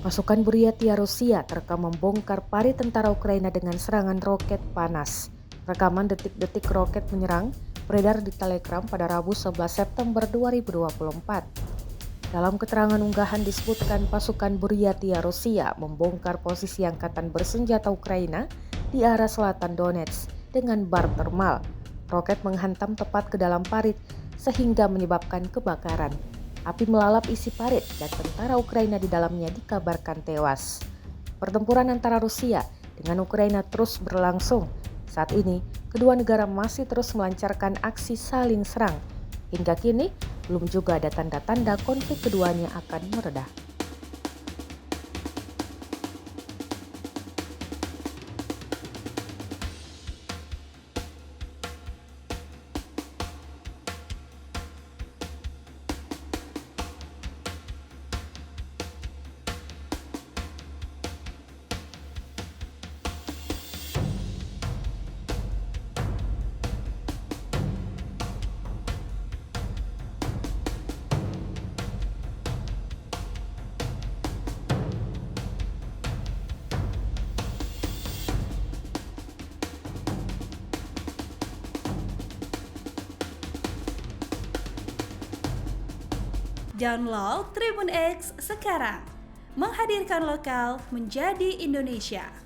Pasukan Buryatia Rusia terekam membongkar parit tentara Ukraina dengan serangan roket panas. Rekaman detik-detik roket menyerang beredar di Telegram pada Rabu 11 September 2024. Dalam keterangan unggahan disebutkan pasukan Buryatia Rusia membongkar posisi angkatan bersenjata Ukraina di arah selatan Donetsk dengan bar termal. Roket menghantam tepat ke dalam parit sehingga menyebabkan kebakaran. Api melalap isi parit dan tentara Ukraina di dalamnya dikabarkan tewas. Pertempuran antara Rusia dengan Ukraina terus berlangsung. Saat ini, kedua negara masih terus melancarkan aksi saling serang. Hingga kini, belum juga ada tanda-tanda konflik keduanya akan mereda. Download Tribun X sekarang, menghadirkan lokal menjadi Indonesia.